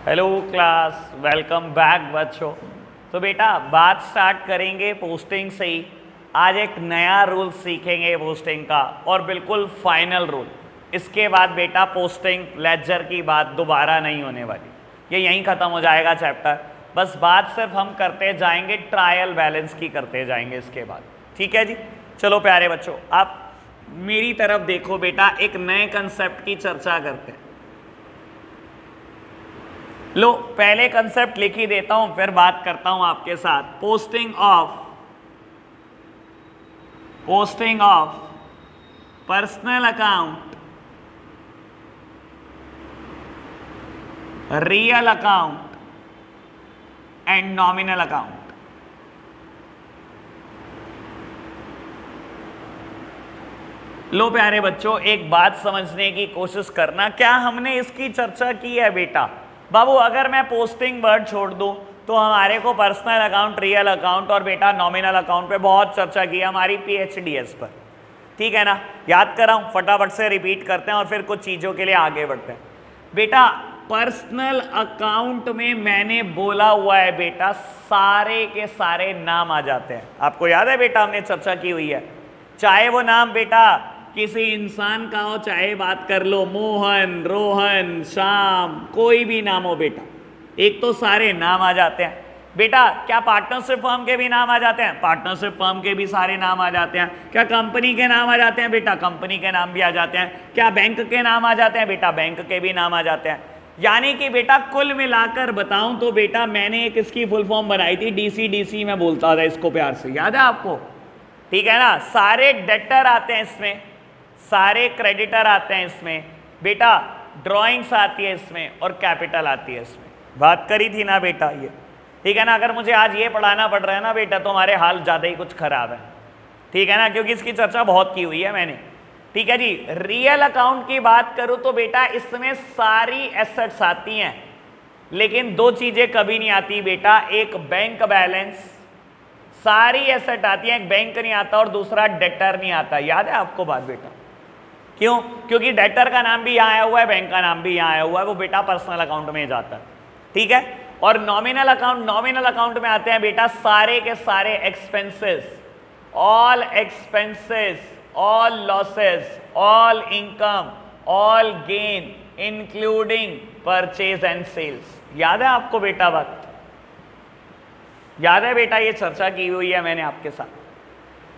Hello class, welcome back बच्चों। तो बेटा बात स्टार्ट करेंगे पोस्टिंग से ही। आज एक नया रूल सीखेंगे पोस्टिंग का और बिल्कुल फाइनल रूल। इसके बाद बेटा पोस्टिंग लेजर की बात दोबारा नहीं होने वाली, ये यहीं ख़त्म हो जाएगा चैप्टर। बस बात सिर्फ हम करते जाएंगे, ट्रायल बैलेंस की करते जाएंगे इसके बाद। ठीक है जी, चलो प्यारे बच्चों आप मेरी तरफ देखो बेटा, एक नए कंसेप्ट की चर्चा करते हैं। लो पहले कंसेप्ट लिख ही देता हूं, फिर बात करता हूं आपके साथ। Posting of personal account, real account and nominal account. लो प्यारे बच्चों, एक बात समझने की कोशिश करना, क्या हमने इसकी चर्चा की है बेटा? बाबू अगर मैं पोस्टिंग वर्ड छोड़ दूं तो हमारे को पर्सनल अकाउंट, रियल अकाउंट और बेटा नॉमिनल अकाउंट पे बहुत चर्चा की है हमारी PHDS पर। ठीक है ना, याद कराऊं, फटाफट से रिपीट करते हैं और फिर कुछ चीज़ों के लिए आगे बढ़ते हैं। बेटा पर्सनल अकाउंट में मैंने बोला हुआ है बेटा, सारे के सारे नाम आ जाते हैं। आपको याद है बेटा, हमने चर्चा की हुई है। चाहे वो नाम बेटा किसी इंसान का हो, चाहे बात कर लो मोहन, रोहन, श्याम, कोई भी नाम हो बेटा, एक तो सारे नाम आ जाते हैं। बेटा क्या पार्टनरशिप फर्म के भी नाम आ जाते हैं? पार्टनरशिप फर्म के भी सारे नाम आ जाते हैं। क्या कंपनी के नाम आ जाते हैं? बेटा कंपनी के नाम भी आ जाते हैं। क्या बैंक के नाम आ जाते हैं? बेटा बैंक के भी नाम आ जाते हैं। यानी कि बेटा कुल मिलाकर बताऊं तो बेटा मैंने एक इसकी फुल फॉर्म बनाई थी, DC मैं बोलता था इसको प्यार से, याद है आपको? ठीक है ना, सारे डेटर आते हैं इसमें, सारे क्रेडिटर आते हैं इसमें, बेटा ड्राइंग्स आती है इसमें और कैपिटल आती है इसमें। बात करी थी ना बेटा ये, ठीक है ना। अगर मुझे आज ये पढ़ाना पड़ रहा है ना बेटा तो हमारे हाल ज़्यादा ही कुछ खराब है, ठीक है ना, क्योंकि इसकी चर्चा बहुत की हुई है मैंने। ठीक है जी, रियल अकाउंट की बात करूं तो बेटा इसमें सारी एसेट्स आती हैं, लेकिन दो चीज़ें कभी नहीं आती बेटा, एक बैंक बैलेंस, सारी एसेट आती है, एक बैंक नहीं आता और दूसरा डेटर नहीं आता। याद है आपको बात बेटा? क्यों? क्योंकि डेटर का नाम भी यहाँ आया हुआ है, बैंक का नाम भी यहाँ आया हुआ है, वो बेटा पर्सनल अकाउंट में जाता है। ठीक है, और नॉमिनल अकाउंट में आते हैं बेटा सारे के सारे expenses, all expenses, all losses, all income, all gain including purchase and sales. याद है आपको बेटा बात? याद है बेटा, ये चर्चा की हुई है मैंने आपके साथ।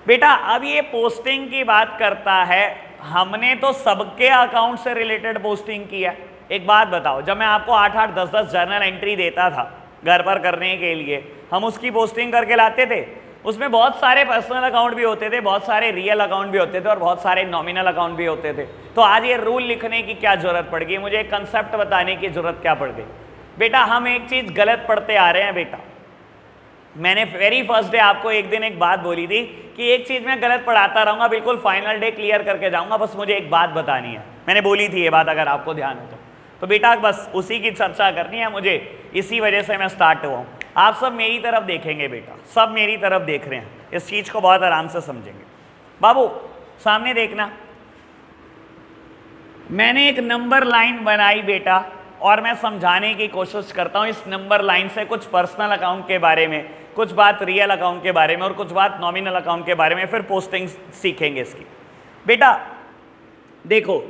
बेटा अब ये पोस्टिंग की बात करता है, हमने तो सबके अकाउंट से रिलेटेड पोस्टिंग की है। एक बात बताओ, जब मैं आपको 8-8, 10-10 जर्नल एंट्री देता था घर पर करने के लिए, हम उसकी पोस्टिंग करके लाते थे। उसमें बहुत सारे पर्सनल अकाउंट भी होते थे, बहुत सारे रियल अकाउंट भी होते थे और बहुत सारे नॉमिनल अकाउंट भी होते थे। तो आज ये रूल लिखने की क्या जरूरत पड़ गई, मुझे एक कंसेप्ट बताने की जरूरत क्या पड़ गई? बेटा हम एक चीज गलत पढ़ते आ रहे हैं बेटा। मैंने वेरी फर्स्ट डे आपको एक दिन एक बात बोली थी कि एक चीज मैं गलत पढ़ाता रहूंगा, बिल्कुल फाइनल डे क्लियर करके जाऊंगा, बस मुझे एक बात बतानी है। मैंने बोली थी ये बात, अगर आपको ध्यान हो तो बेटा बस उसी की चर्चा करनी है मुझे, इसी वजह से मैं स्टार्ट हुआ हूँ। आप सब मेरी तरफ देखेंगे बेटा, सब मेरी तरफ देख रहे हैं, इस चीज को बहुत आराम से समझेंगे। बाबू सामने देखना, मैंने एक नंबर लाइन बनाई बेटा और मैं समझाने की कोशिश करता हूं इस नंबर लाइन से कुछ पर्सनल अकाउंट के बारे में, कुछ बात रियल अकाउंट के बारे में और कुछ बात नॉमिनल अकाउंट के बारे में, फिर पोस्टिंग सीखेंगे इसकी। बेटा देखो,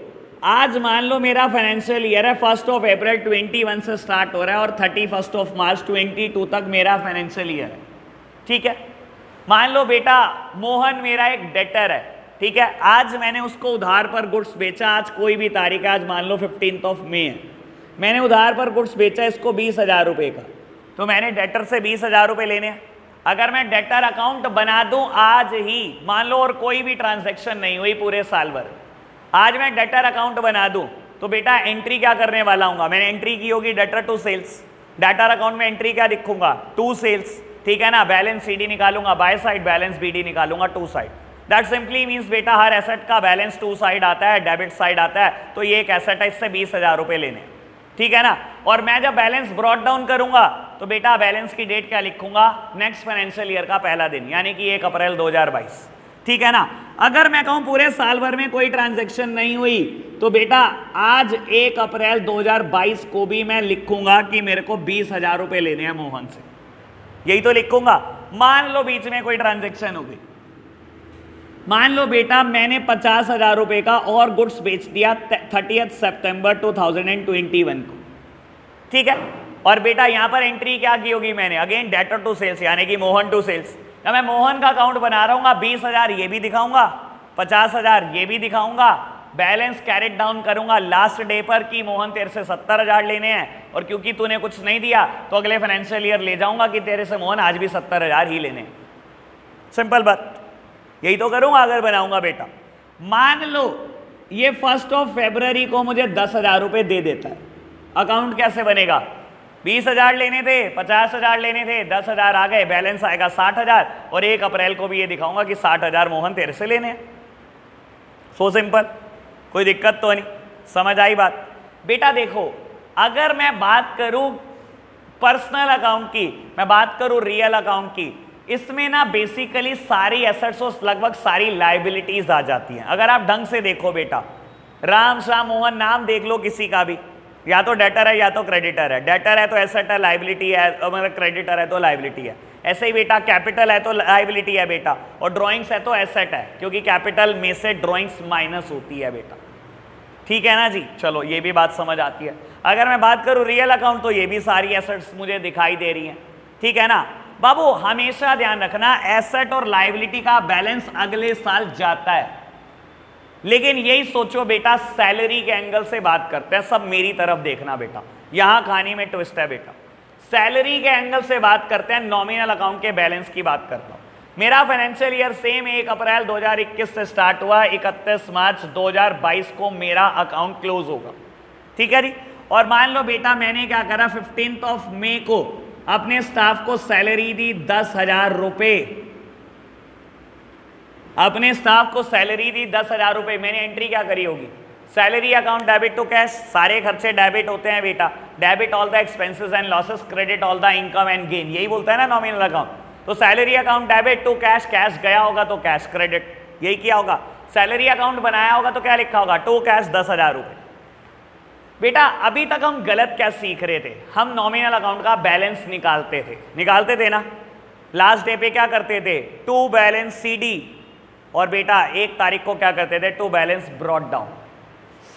आज मान लो मेरा फाइनेंशियल ईयर है 1 अप्रैल 21 से स्टार्ट हो रहा है और 31 मार्च 22 तक मेरा फाइनेंशियल ईयर है। ठीक है, मान लो बेटा मोहन मेरा एक डेटर है। ठीक है, आज मैंने उसको उधार पर गुड्स बेचा, आज कोई भी तारीख है, आज मान लो 15 मई है, मैंने उधार पर गुड्स बेचा इसको 20,000 रुपये का, तो मैंने डेटर से 20,000 रुपये लेने हैं। अगर मैं डेटर अकाउंट बना दूं आज ही, मान लो और कोई भी ट्रांजैक्शन नहीं हुई पूरे साल भर, आज मैं डेटर अकाउंट बना दूं तो बेटा एंट्री क्या करने वाला हूँ? मैंने एंट्री की होगी debtor to sales. Debtor account में एंट्री क्या लिखूंगा? To sales. ठीक है ना, बैलेंस CD निकालूंगा, बाय साइड बैलेंस BD निकालूंगा, to side. That simply means बेटा हर एसेट का बैलेंस टू साइड आता है, डेबिट साइड आता है, तो ये एक एसेट है, इससे 20,000 रुपये लेने। ठीक है ना, और मैं जब बैलेंस ब्रॉट डाउन करूंगा तो बेटा बैलेंस की डेट क्या लिखूंगा? नेक्स्ट फाइनेंशियल ईयर का पहला दिन, यानी कि 1 अप्रैल 2022। ठीक है ना। अगर मैं कहूं पूरे साल भर में कोई ट्रांजैक्शन नहीं हुई तो बेटा आज 1 अप्रैल 2022 को भी मैं लिखूंगा कि मेरे को 20,000 रुपए लेने हैं मोहन से, यही तो लिखूंगा। मान लो बीच में कोई ट्रांजैक्शन हो गई, मान लो बेटा मैंने 50,000 रुपए का और गुड्स बेच दिया 30 सितंबर 2021 को, ठीक है। और बेटा यहां पर एंट्री क्या की होगी मैंने, अगेन डेटर टू सेल्स यानी कि मोहन टू सेल्स। या मैं मोहन का अकाउंट बना रहा हूँ, 20,000 ये भी दिखाऊंगा, 50,000 ये भी दिखाऊंगा, बैलेंस कैरेट डाउन करूंगा लास्ट डे पर कि मोहन तेरे से 70,000 लेने हैं और क्योंकि तूने कुछ नहीं दिया तो अगले फाइनेंशियल ईयर ले जाऊंगा कि तेरे से मोहन आज भी 70,000 ही लेने। सिंपल बात, यही तो करूंगा अगर बनाऊंगा बेटा। मान लो ये 1 फरवरी को मुझे 10,000 रुपए दे देता है, अकाउंट कैसे बनेगा, 20,000 लेने थे, 50,000 लेने थे, 10,000 आ गए, बैलेंस आएगा 60,000 और 1 अप्रैल को भी ये दिखाऊंगा कि 60,000 मोहन तेरे से लेने हैं। सो सिंपल, कोई दिक्कत तो नहीं, समझ आई बात। बेटा देखो अगर मैं बात करूं पर्सनल अकाउंट की, मैं बात करूं रियल अकाउंट की, इसमें ना बेसिकली सारी एसेट्स और लगभग सारी लाइबिलिटीज आ जाती हैं। अगर आप ढंग से देखो बेटा, राम श्याम मोहन नाम देख लो किसी का भी, या तो डेटर है या तो क्रेडिटर है। डेटर है तो एसेट है, लाइबिलिटी है, मतलब क्रेडिटर है तो लाइबिलिटी है। ऐसे ही बेटा कैपिटल है तो लाइबिलिटी है बेटा, और ड्राइंग्स है तो एसेट है, क्योंकि कैपिटल में से ड्राइंग्स माइनस होती है बेटा, ठीक है ना जी। चलो ये भी बात समझ आती है। अगर मैं बात करूं रियल अकाउंट तो ये भी सारी एसेट्स मुझे दिखाई दे रही हैं, ठीक है ना। बाबू हमेशा ध्यान रखना एसेट और लाइबिलिटी का बैलेंस अगले साल जाता है, लेकिन यही सोचो बेटा सैलरी के एंगल से बात करते हैं, सब मेरी तरफ देखना बेटा, यहां कहानी में ट्विस्ट है बेटा। सैलरी के एंगल से बात करते हैं, नॉमिनल अकाउंट के बैलेंस की बात करता हूं। मेरा फाइनेंशियल ईयर सेम 1 अप्रैल 2021 से स्टार्ट हुआ, 31 मार्च 2022 को मेरा अकाउंट क्लोज होगा, ठीक है जी। और मान लो बेटा मैंने क्या करा, 15 मई को अपने स्टाफ को सैलरी दी 10,000 रुपए, अपने स्टाफ को सैलरी दी 10,000 रुपए। मैंने एंट्री क्या करी होगी, salary account debit to cash, सारे खर्चे डेबिट होते हैं बेटा, debit all the expenses and losses, credit all the income and gain, यही बोलता है ना नॉमिनल अकाउंट। तो salary account debit to cash, cash गया होगा तो कैश क्रेडिट, यही किया होगा। सैलरी अकाउंट बनाया होगा तो क्या लिखा होगा, टू कैश 10,000 रुपए। बेटा अभी तक हम गलत क्या सीख रहे थे, हम नॉमिनल अकाउंट का बैलेंस निकालते थे ना, लास्ट डे पे क्या करते थे, टू बैलेंस सीडी, और बेटा 1 तारीख को क्या करते थे, to balance brought down.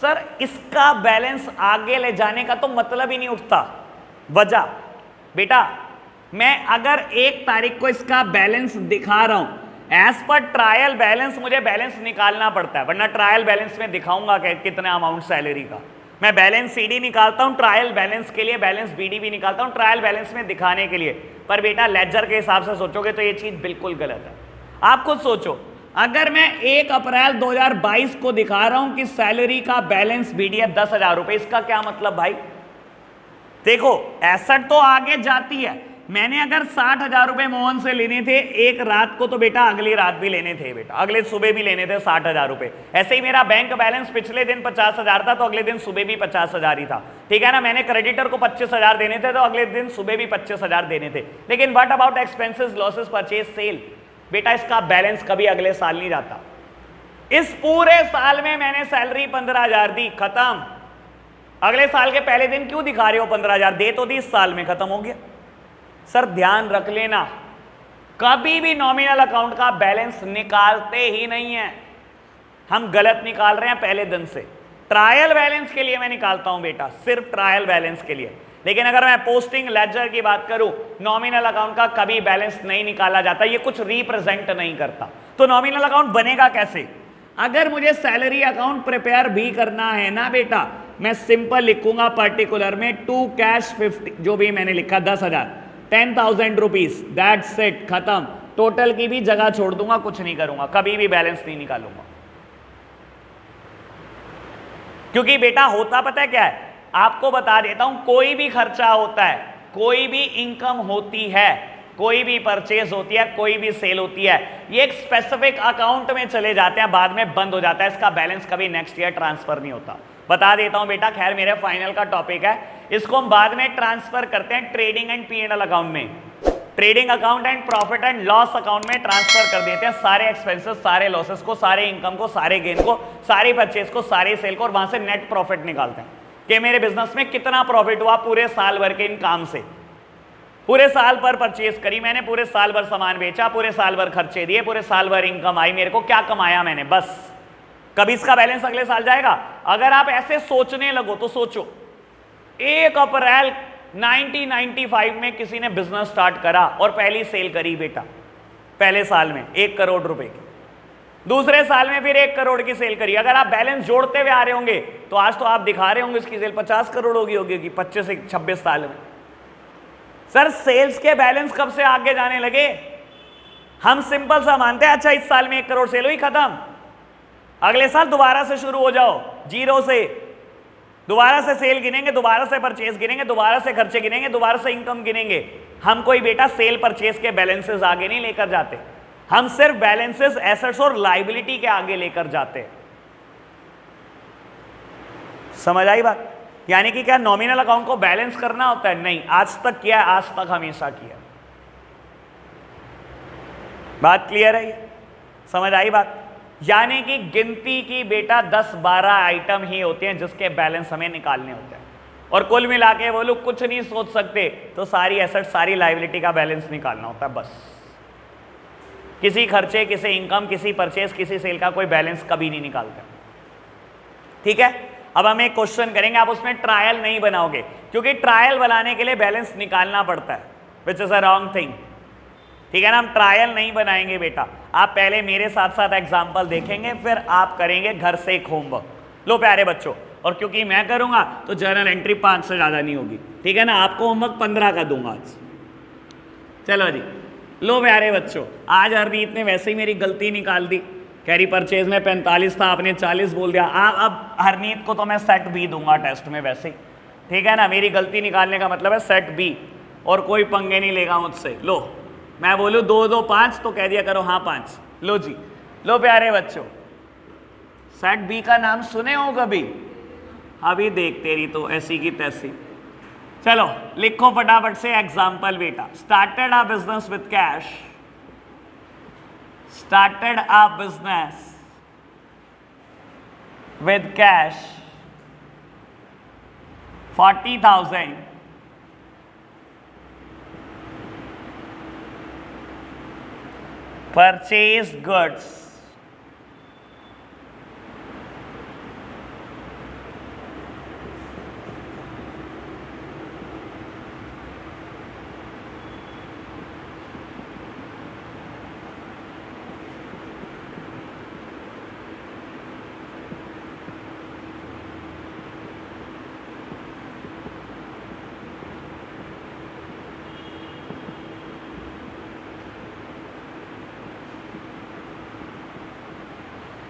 Sir इसका बैलेंस आगे ले जाने का तो मतलब ही नहीं उठता। वजह बेटा मैं अगर 1 तारीख को इसका बैलेंस दिखा रहा हूं, एज पर ट्रायल बैलेंस मुझे बैलेंस निकालना पड़ता है, वरना ट्रायल बैलेंस में दिखाऊंगा कितना अमाउंट सैलरी का। मैं बैलेंस सीडी निकालता हूं ट्रायल बैलेंस के लिए, बैलेंस बीडी भी निकालता हूं ट्रायल बैलेंस में दिखाने के लिए, पर बेटा लेजर के हिसाब से सोचोगे तो ये चीज बिल्कुल गलत है। आप खुद सोचो, अगर मैं 1 अप्रैल 2022 को दिखा रहा हूं कि सैलरी का बैलेंस बीडी है 10,000 रुपए, इसका क्या मतलब भाई, देखो एसेट तो आगे जाती है। मैंने अगर 60,000 रुपए मोहन से लेने थे एक रात को, तो बेटा अगली रात भी लेने थे बेटा, अगले सुबह भी लेने थे 60,000 रुपए। ऐसे ही मेरा बैंक बैलेंस पिछले दिन 50,000 था तो अगले दिन सुबह भी 50,000 ही था, ठीक है ना। मैंने क्रेडिटर को 25,000 देने थे तो अगले दिन सुबह भी 25,000 देने थे। लेकिन what about expenses, losses, purchase, sale, बेटा इसका बैलेंस कभी अगले साल नहीं जाता। इस पूरे साल में मैंने सैलरी 15,000 दी, खत्म। अगले साल के पहले दिन क्यों दिखा रहे हो 15,000, दे तो दी इस साल में, खत्म हो गया। सर ध्यान रख लेना, कभी भी नॉमिनल अकाउंट का बैलेंस निकालते ही नहीं है, हम गलत निकाल रहे हैं पहले दिन से। ट्रायल बैलेंस के लिए मैं निकालता हूं बेटा, सिर्फ ट्रायल बैलेंस के लिए। लेकिन अगर मैं पोस्टिंग लेजर की बात करूं, नॉमिनल अकाउंट का कभी बैलेंस नहीं निकाला जाता, ये कुछ रिप्रेजेंट नहीं करता। तो नॉमिनल अकाउंट बनेगा कैसे, अगर मुझे सैलरी अकाउंट प्रिपेयर भी करना है ना बेटा, मैं सिंपल लिखूंगा पर्टिकुलर में टू कैश 50, जो भी मैंने लिखा 10,000, 10,000 रुपीज, दैट्स इट, खत्म। टोटल की भी जगह छोड़ दूंगा, कुछ नहीं करूंगा, कभी भी बैलेंस नहीं निकालूंगा। क्योंकि बेटा होता पता है क्या है, आपको बता देता हूं, कोई भी खर्चा होता है, कोई भी इनकम होती है, कोई भी परचेज होती है, कोई भी सेल होती है, ये एक स्पेसिफिक अकाउंट में चले जाते हैं, बाद में बंद हो जाता है, इसका बैलेंस कभी नेक्स्ट ईयर ट्रांसफर नहीं होता। बता देता हूं बेटा, खैर मेरे फाइनल का टॉपिक है, इसको हम बाद में ट्रांसफर करते हैं ट्रेडिंग एंड P&L अकाउंट में। Trading account and profit and loss account में ट्रांसफर कर देते हैं सारे एक्सपेंसेस, सारे लॉसेस को, सारे इनकम को, सारे गेन को, सारी परचेज को, सारे सेल को, और वहां से नेट प्रॉफिट निकालते हैं कि मेरे बिजनेस में कितना प्रॉफिट हुआ पूरे साल भर के इन काम से। पूरे साल भर परचेज करी मैंने, पूरे साल भर सामान बेचा, पूरे साल भर खर्चे दिए, पूरे साल भर इनकम आई, मेरे को क्या कमाया मैंने, बस। कभी इसका बैलेंस अगले साल जाएगा? अगर आप ऐसे सोचने लगो तो सोचो, 1 अप्रैल 1995 में किसी ने बिजनेस स्टार्ट करा और पहली सेल करी बेटा, पहले साल में 1 करोड़ रुपए की, दूसरे साल में फिर 1 करोड़ की सेल करी। अगर आप बैलेंस जोड़ते हुए आ रहे होंगे तो आज तो आप दिखा रहे होंगे इसकी सेल 50 करोड़ होगी 25 से 26 साल में। सर सेल्स के बैलेंस कब से आगे जाने लगे? हम सिंपल सा मानते हैं, अच्छा इस साल में 1 करोड़ सेल हुई, खत्म, अगले साल दोबारा से शुरू हो जाओ, जीरो से, दोबारा से सेल गिनेंगे, दोबारा से परचेज गिनेंगे, दोबारा से खर्चे गिनेंगे, दोबारा से इनकम गिनेंगे। हम कोई बेटा सेल परचेज के बैलेंसेस आगे नहीं लेकर जाते, हम सिर्फ बैलेंसेस एसेट्स और लायबिलिटी के आगे लेकर जाते हैं। समझ आई बात? यानी कि क्या नॉमिनल अकाउंट को बैलेंस करना होता है? नहीं, आज तक किया, आज तक हमेशा किया। बात क्लियर है? समझ आई बात? यानी कि गिनती की बेटा 10-12 आइटम ही होते हैं जिसके बैलेंस हमें निकालने होते हैं, और कुल मिला के वो लोग कुछ नहीं सोच सकते, तो सारी एसेट सारी लायबिलिटी का बैलेंस निकालना होता है बस। किसी खर्चे, किसी इनकम, किसी परचेज, किसी सेल का कोई बैलेंस कभी नहीं निकालते। ठीक है, अब हम एक क्वेश्चन करेंगे, आप उसमें ट्रायल नहीं बनाओगे, क्योंकि ट्रायल बनाने के लिए बैलेंस निकालना पड़ता है, which is a wrong thing. ठीक है ना, हम ट्रायल नहीं बनाएंगे बेटा, आप पहले मेरे साथ साथ एग्जाम्पल देखेंगे, फिर आप करेंगे घर से एक होमवर्क। लो प्यारे बच्चों, और क्योंकि मैं करूंगा तो जर्नल एंट्री 5 से ज्यादा नहीं होगी, ठीक है ना, आपको होमवर्क 15 का दूंगा आज। चलो जी, लो प्यारे बच्चों, आज हरनीत ने वैसे ही मेरी गलती निकाल दी, कैरी परचेज में 45 था, आपने 40 बोल दिया। अब हरनीत को तो मैं सेट बी दूंगा टेस्ट में वैसे ही, ठीक है ना, मेरी गलती निकालने का मतलब है सेट बी, और कोई पंगे नहीं लेगा मुझसे। लो मैं बोलूँ 2 2 5 तो कह दिया करो हाँ 5। लो जी, लो प्यारे बच्चों, सेट बी का नाम सुने हो कभी? अभी देख तेरी तो ऐसी की तैसी। चलो लिखो फटाफट से एग्जाम्पल बेटा। Started a business with cash, started a business with cash 40,000, purchased goods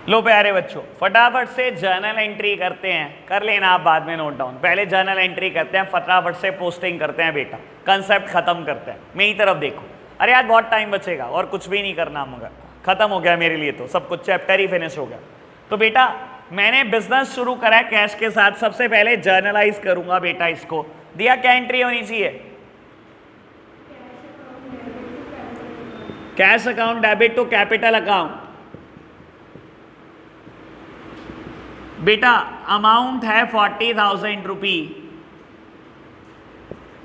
लो प्यारे बच्चों, फटाफट से जर्नल एंट्री करते हैं, कर लेना आप बाद में नोट डाउन। पहले जर्नल एंट्री करते हैं, फटाफट से पोस्टिंग करते हैं बेटा, कंसेप्ट खत्म करते हैं। मेरी तरफ देखो, अरे यार बहुत टाइम बचेगा और कुछ भी नहीं करना, मगर खत्म हो गया मेरे लिए तो सब कुछ, चैप्टर ही फिनिश हो गया। तो बेटा मैंने बिजनेस शुरू करा है कैश के साथ, सबसे पहले जर्नलाइज करूंगा बेटा इसको। दिया क्या एंट्री होनी चाहिए? Cash account debit to capital account. बेटा अमाउंट है 40,000 rupee.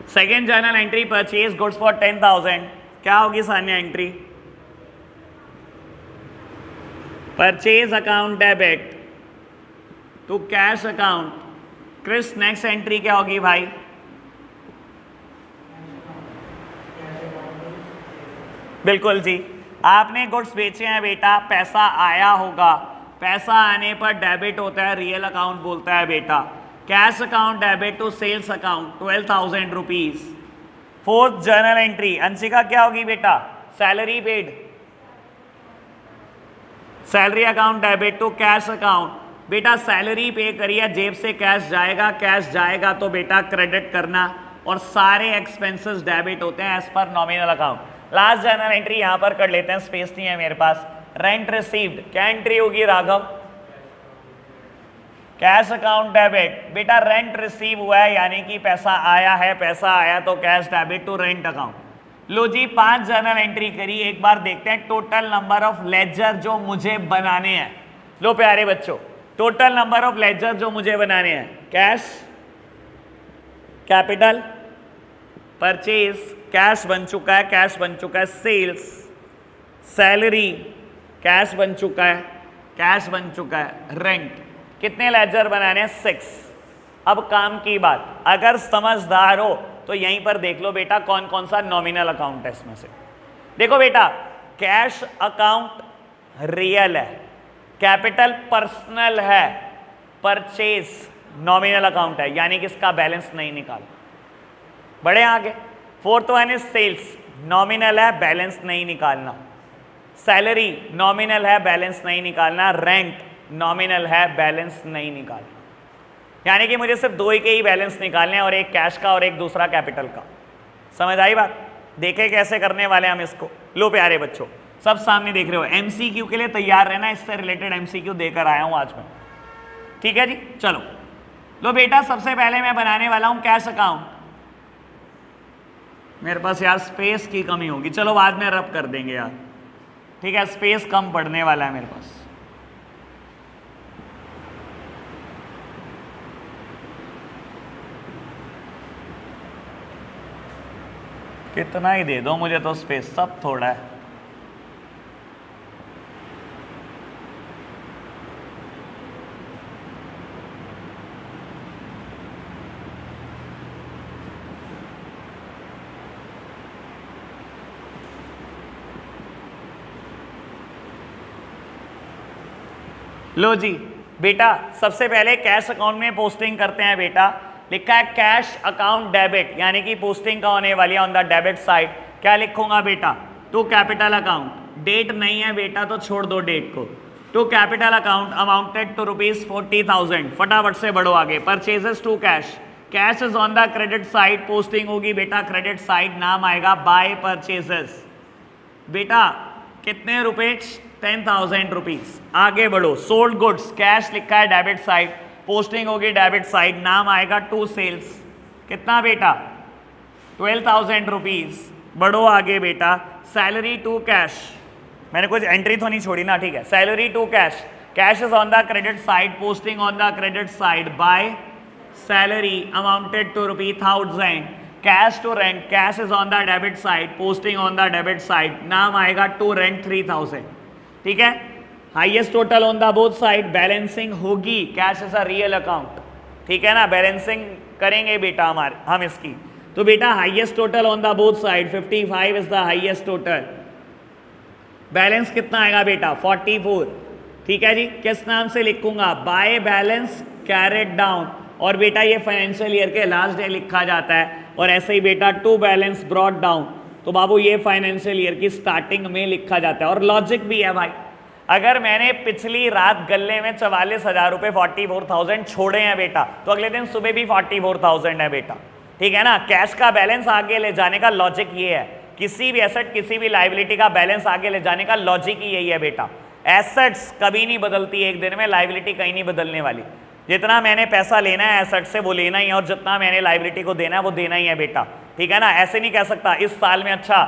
Second journal entry purchase goods for 10,000, क्या होगी Sanya entry? Purchase account debit to cash account. Chris next entry क्या होगी भाई? बिल्कुल जी, आपने गुड्स बेचे हैं बेटा, पैसा आया होगा, पैसा आने पर डेबिट होता है, रियल अकाउंट बोलता है बेटा। Cash account debit to sales account 12,000 rupees. Fourth journal entry Anshika क्या होगी बेटा? Salary paid, salary account debit to cash account. बेटा सैलरी पे करिए, जेब से कैश जाएगा, कैश जाएगा तो बेटा क्रेडिट करना, और सारे एक्सपेंसेस डेबिट होते हैं as per nominal account. Last journal entry यहां पर कर लेते हैं, स्पेस नहीं है मेरे पास। रेंट रिसीव्ड क्या एंट्री होगी राघव? Cash account debit. बेटा रेंट रिसीव हुआ है यानी कि पैसा आया है, पैसा आया तो cash debit to rent account. लो जी 5 जर्नल एंट्री करी, एक बार देखते हैं टोटल नंबर ऑफ लेजर जो मुझे बनाने हैं। लो प्यारे बच्चों, टोटल नंबर ऑफ लेजर जो मुझे बनाने हैं, कैश, कैपिटल, परचेज, कैश बन चुका है, कैश बन चुका है, सेल्स, सैलरी, कैश बन चुका है, कैश बन चुका है, रेंट। कितने लेजर बनाने हैं? 6। अब काम की बात, अगर समझदार हो तो यहीं पर देख लो बेटा कौन कौन सा नॉमिनल अकाउंट है इसमें से। देखो बेटा, कैश अकाउंट रियल है, कैपिटल पर्सनल है, परचेज नॉमिनल अकाउंट है, यानी कि इसका बैलेंस नहीं निकाला। बढ़े आगे, fourth one is sales, nominal है, बैलेंस नहीं निकालना। सैलरी नॉमिनल है, बैलेंस नहीं निकालना। रेंट नॉमिनल है, बैलेंस नहीं निकालना। यानी कि मुझे सिर्फ 2 ही के ही बैलेंस निकालने हैं, और एक कैश का और एक दूसरा कैपिटल का। समझ आई बात? देखे कैसे करने वाले हम इसको। लो प्यारे बच्चों, सब सामने देख रहे हो, एमसीक्यू के लिए तैयार रहना, इससे रिलेटेड एमसीक्यू देकर आया हूं आज मैं। ठीक है जी, चलो। लो बेटा, सबसे पहले मैं बनाने वाला हूं कैश अकाउंट। मेरे पास यार स्पेस की कमी होगी, चलो बाद में रब कर देंगे यार, ठीक है, स्पेस कम पड़ने वाला है मेरे पास। कितना ही दे दो मुझे तो स्पेस, सब थोड़ा है। लो जी बेटा, सबसे पहले कैश अकाउंट में पोस्टिंग करते हैं बेटा। लिखा है कैश अकाउंट डेबिट, यानी कि पोस्टिंग का होने वाली है ऑन द डेबिट साइड। क्या लिखूंगा बेटा? To capital account. डेट नहीं है बेटा तो छोड़ दो डेट को। To capital account amounted to ₹40,000। फटाफट से बढ़ो आगे। Purchases to cash, cash is on the credit side, posting होगी बेटा क्रेडिट साइड, नाम आएगा बाय परचेजेस। बेटा कितने रुपए? 10,000 रुपीज। आगे बढ़ो। सोल्ड गुड्स, कैश लिखा है डेबिट साइड, पोस्टिंग होगी डेबिट साइड, नाम आएगा टू सेल्स। कितना बेटा? 12,000 रुपीज। बढ़ो आगे बेटा। सैलरी टू कैश, मैंने कुछ एंट्री तो नहीं छोड़ी ना, ठीक है। Salary to cash, cash is on the credit side, posting on the credit side, by salary amounted to ₹1,000। Cash to rent, cash is on the debit side, posting on the debit side, नाम आएगा to rent 3,000। ठीक है। Highest total on the both side, balancing होगी, cash is a real account, ठीक है ना, balancing करेंगे बेटा हम इसकी। तो बेटा highest total on the both side 55 is the highest total. Balance कितना आएगा बेटा? 44। ठीक है जी। किस नाम से लिखूंगा? By balance carried down. और बेटा ये फाइनेंशियल ईयर के लास्ट डे लिखा जाता है, और ऐसे ही बेटा टू बैलेंस ब्रॉट डाउन, तो बाबू ये फाइनेंशियल ईयर की स्टार्टिंग में लिखा जाता है। और लॉजिक भी है भाई, अगर मैंने पिछली रात गले में 44,000 रुपए 44,000 छोड़े हैं बेटा, तो अगले दिन सुबह भी 44,000 है बेटा, ठीक है ना। कैश का बैलेंस आगे ले जाने का लॉजिक ये है, किसी भी एसेट किसी भी लाइबिलिटी का बैलेंस आगे ले जाने का लॉजिक ही यही है बेटा। एसेट्स कभी नहीं बदलती एक दिन में, लाइबिलिटी कहीं नहीं बदलने वाली। जितना मैंने पैसा लेना है एसेट से वो लेना ही है, और जितना मैंने लाइबिलिटी को देना है वो देना ही है बेटा, ठीक है ना। ऐसे नहीं कह सकता इस साल में अच्छा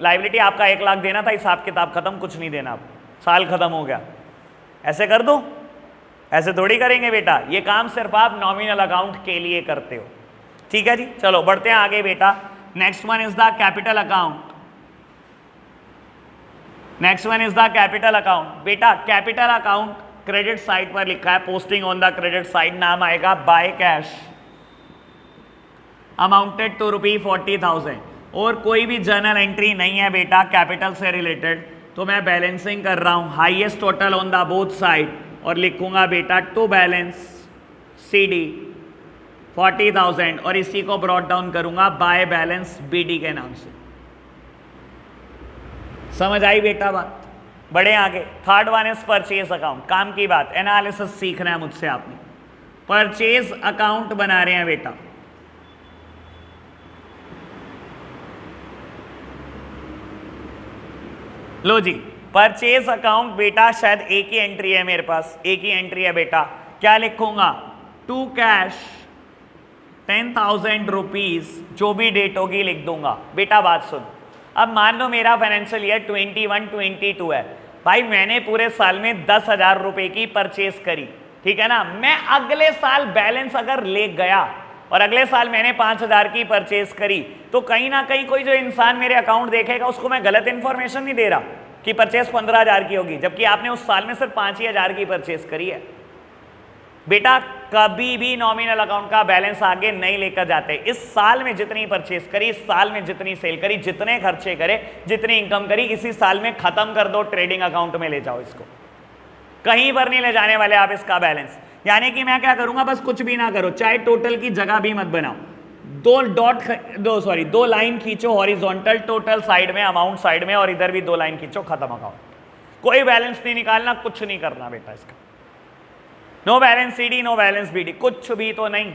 लाइबिलिटी आपका 1 लाख देना था, हिसाब किताब खत्म, कुछ नहीं देना, साल खत्म हो गया, ऐसे कर दूं? ऐसे थोड़ी करेंगे बेटा, ये काम सिर्फ आप नॉमिनल अकाउंट के लिए करते हो, ठीक है जी। चलो बढ़ते हैं आगे बेटा। Next one is the capital account. Next one is the capital account. बेटा कैपिटल अकाउंट क्रेडिट साइड पर लिखा है, posting on the credit side, नाम आएगा बाय कैश, अमाउंटेड टू ₹40,000। और कोई भी जर्नल एंट्री नहीं है बेटा कैपिटल से रिलेटेड, तो मैं बैलेंसिंग कर रहा हूं, highest total on the both side, और लिखूंगा बेटा टू बैलेंस CD 40,000, और इसी को ब्रॉट डाउन करूंगा बाय बैलेंस BD के नाम से। समझ आई बेटा बात? बढ़े आगे। Third one is purchase account. काम की बात, एनालिसिस सीखना है मुझसे आपने। परचेज अकाउंट बना रहे हैं बेटा। लो जी, परचेज अकाउंट बेटा शायद एक ही एंट्री है मेरे पास, एक ही एंट्री है बेटा। क्या लिखूंगा? टू कैश 10,000 रुपीज, जो भी डेट होगी लिख दूंगा बेटा। बात सुन, अब मान लो मेरा फाइनेंशियल ईयर 21-22 है, भाई मैंने पूरे साल में 10,000 रुपए की परचेस करी, ठीक है ना। मैं अगले साल बैलेंस अगर ले गया और अगले साल मैंने 5,000 की परचेस करी, तो कहीं ना कहीं कोई जो इंसान मेरे अकाउंट देखेगा उसको मैं गलत इंफॉर्मेशन नहीं दे रहा कि परचेस 15,000 की होगी, जबकि आपने उस साल में सिर्फ 5,000 की परचेस करी है। बेटा कभी भी नॉमिनल अकाउंट का बैलेंस आगे नहीं लेकर जाते। इस साल में जितनी परचेस करी, इस साल में जितनी सेल करी, जितने खर्चे करे, जितनी इनकम करी, इसी साल में खत्म कर दो, ट्रेडिंग अकाउंट में ले जाओ इसको, कहीं पर नहीं ले जाने वाले आप इसका बैलेंस। यानी कि मैं क्या करूंगा, बस कुछ भी ना करो, चाहे टोटल की जगह भी मत बनाओ, दो लाइन खींचो हॉरिजॉन्टल, टोटल साइड में, अमाउंट साइड में, और इधर भी 2 लाइन खींचो, खत्म अकाउंट। कोई बैलेंस नहीं निकालना, कुछ नहीं करना बेटा इसका, no balance CD, no balance BD, कुछ भी तो नहीं,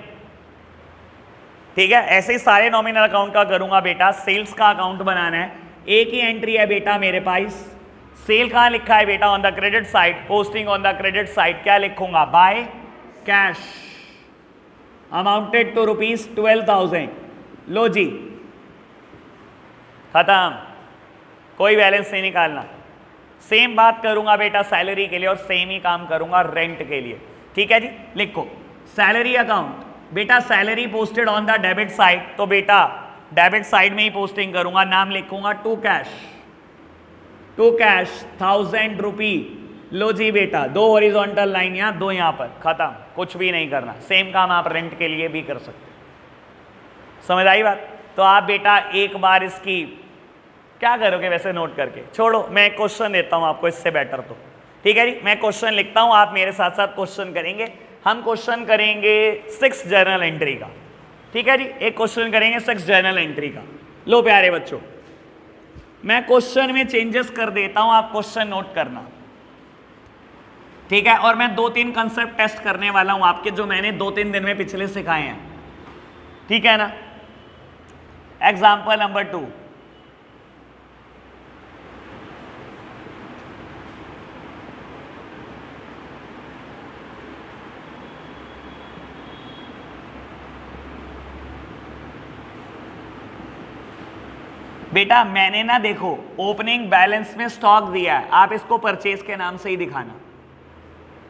ठीक है। ऐसे ही सारे नॉमिनल अकाउंट का करूंगा बेटा। सेल्स का अकाउंट बनाना है, एक ही एंट्री है बेटा मेरे पास, सेल कहां लिखा है बेटा, on the credit side, posting on the credit side, क्या लिखूंगा, बाय कैश अमाउंटेड टू ₹12,000, लो जी खत्म, कोई बैलेंस नहीं निकालना। सेम बात करूंगा बेटा सैलरी के लिए, और सेम ही काम करूंगा रेंट के लिए, ठीक है जी। लिखो सैलरी अकाउंट, बेटा salary posted on the debit side, तो बेटा डेबिट साइड में ही पोस्टिंग करूंगा, नाम लिखूंगा टू कैश 1,000 रुपी, लो जी बेटा, 2 हॉरिजॉन्टल लाइन यहां, 2 यहां पर, खत्म, कुछ भी नहीं करना। सेम काम आप रेंट के लिए भी कर सकते, समझ आई बात। तो आप बेटा एक बार इसकी क्या करोगे वैसे, नोट करके छोड़ो, मैं क्वेश्चन देता हूं आपको इससे बेटर, तो ठीक है जी। मैं क्वेश्चन लिखता हूं, आप मेरे साथ साथ क्वेश्चन करेंगे। हम क्वेश्चन करेंगे 6 जर्नल एंट्री का, ठीक है जी। एक क्वेश्चन करेंगे 6 जर्नल एंट्री का। लो प्यारे बच्चों, मैं क्वेश्चन में चेंजेस कर देता हूं, आप क्वेश्चन नोट करना, ठीक है। और मैं 2-3 कंसेप्ट टेस्ट करने वाला हूं आपके, जो मैंने 2-3 दिन में पिछले सिखाए हैं, ठीक है ना। एग्जाम्पल नंबर 2, बेटा मैंने ना देखो ओपनिंग बैलेंस में स्टॉक दिया है, आप इसको परचेज के नाम से ही दिखाना,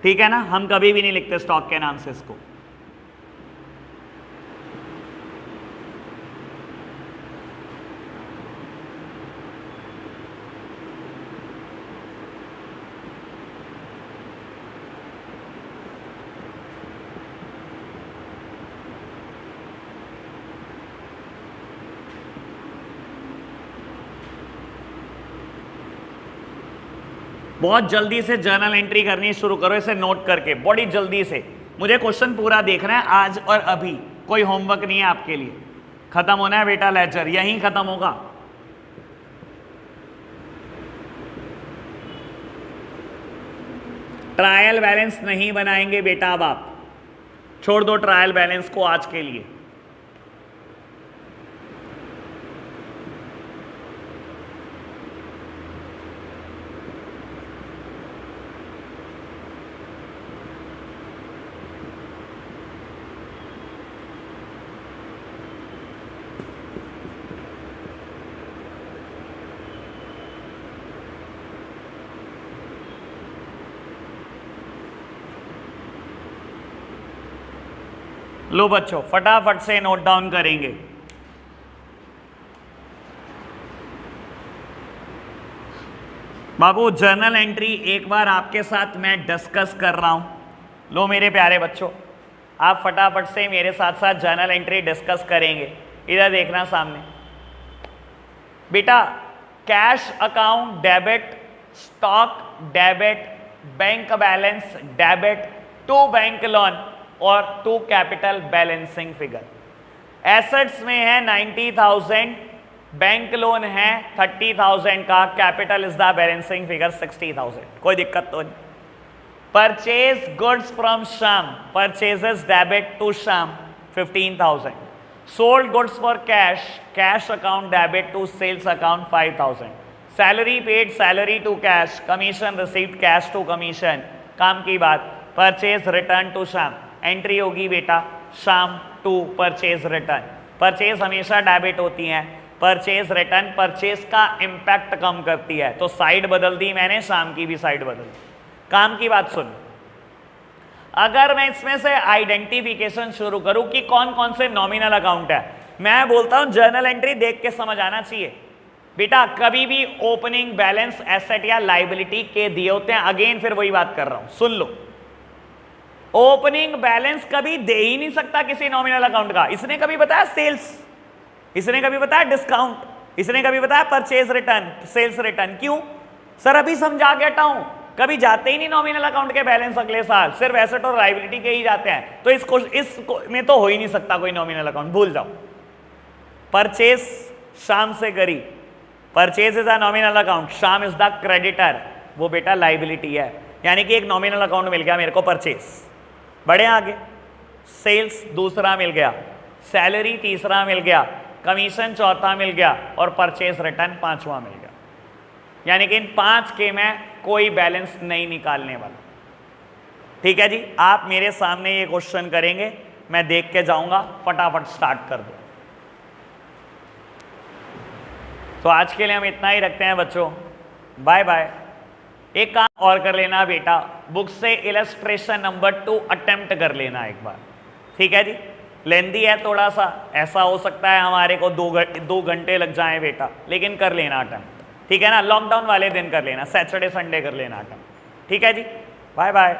ठीक है ना। हम कभी भी नहीं लिखते स्टॉक के नाम से इसको। बहुत जल्दी से जर्नल एंट्री करनी शुरू करो, इसे नोट करके बड़ी जल्दी से। मुझे क्वेश्चन पूरा देखना है आज और अभी, कोई होमवर्क नहीं है आपके लिए। खत्म होना है बेटा लेक्चर, यहीं खत्म होगा। ट्रायल बैलेंस नहीं बनाएंगे बेटा, अब आप छोड़ दो ट्रायल बैलेंस को आज के लिए। लो बच्चों फटाफट से नोट डाउन करेंगे। बाबू जर्नल एंट्री एक बार आपके साथ मैं डिस्कस कर रहा हूं। लो मेरे प्यारे बच्चों, आप फटाफट से मेरे साथ साथ जर्नल एंट्री डिस्कस करेंगे। इधर देखना सामने बेटा, cash account debit, stock debit, bank balance debit, to bank loan और to capital balancing figure. Assets में है 90,000, बैंक लोन है 30,000 का, capital is the balancing figure 60,000। कोई दिक्कत तो नहीं। Purchase goods from Shyam, purchases debit to Shyam 15,000। Sold goods for cash, cash account debit to sales account 5,000। Salary paid, salary to cash, commission received cash to commission. काम की बात, purchase return to Shyam, entry होगी बेटा Shyam to purchase return. Purchase हमेशा debit होती हैं, purchase return purchase का impact कम करती है, तो साइड बदल दी मैंने, शाम की भी साइड बदल दी। काम की बात सुन, अगर मैं इसमें से आइडेंटिफिकेशन शुरू करूं कि कौन कौन से नॉमिनल अकाउंट है, मैं बोलता हूं जर्नल एंट्री देख के समझ आना चाहिए बेटा। कभी भी ओपनिंग बैलेंस एसेट या लाइबिलिटी के दिए होते हैं, अगेन फिर वही बात कर रहा हूं, सुन लो। ओपनिंग बैलेंस कभी दे ही नहीं सकता किसी नॉमिनल अकाउंट का। इसने कभी बताया सेल्स, इसने कभी बताया डिस्काउंट, इसने कभी बताया परचेज रिटर्न, सेल्स रिटर्न। क्यों सर? अभी समझा के हटाऊं। कभी जाते ही नहीं नॉमिनल अकाउंट के बैलेंस अगले साल, सिर्फ एसेट और लायबिलिटी के ही जाते हैं। तो इसको में तो हो ही नहीं सकता कोई नॉमिनल अकाउंट, भूल जाओ। परचेज शाम से करी, purchase is a nominal account, शाम इज द क्रेडिटर, वो बेटा लायबिलिटी है। यानी कि एक नॉमिनल अकाउंट मिल गया मेरे को परचेज, बढ़े आगे। सेल्स दूसरा मिल गया, सैलरी तीसरा मिल गया, कमीशन चौथा मिल गया और परचेज रिटर्न पांचवा मिल गया। यानी कि इन 5 के मैं कोई बैलेंस नहीं निकालने वाला। ठीक है जी, आप मेरे सामने ये क्वेश्चन करेंगे, मैं देख के जाऊंगा, फटाफट स्टार्ट कर दो। तो आज के लिए हम इतना ही रखते हैं बच्चों, बाय बाय। एक काम और कर लेना बेटा, बुक से इलस्ट्रेशन नंबर 2 अटेम्प्ट कर लेना एक बार, ठीक है जी। लेंदी है थोड़ा सा, ऐसा हो सकता है हमारे को 2 घंटे लग जाए बेटा, लेकिन कर लेना अटेम्प्ट, ठीक है ना। लॉकडाउन वाले दिन कर लेना, सैटरडे संडे कर लेना अटेम्प्ट, ठीक है जी। Bye bye.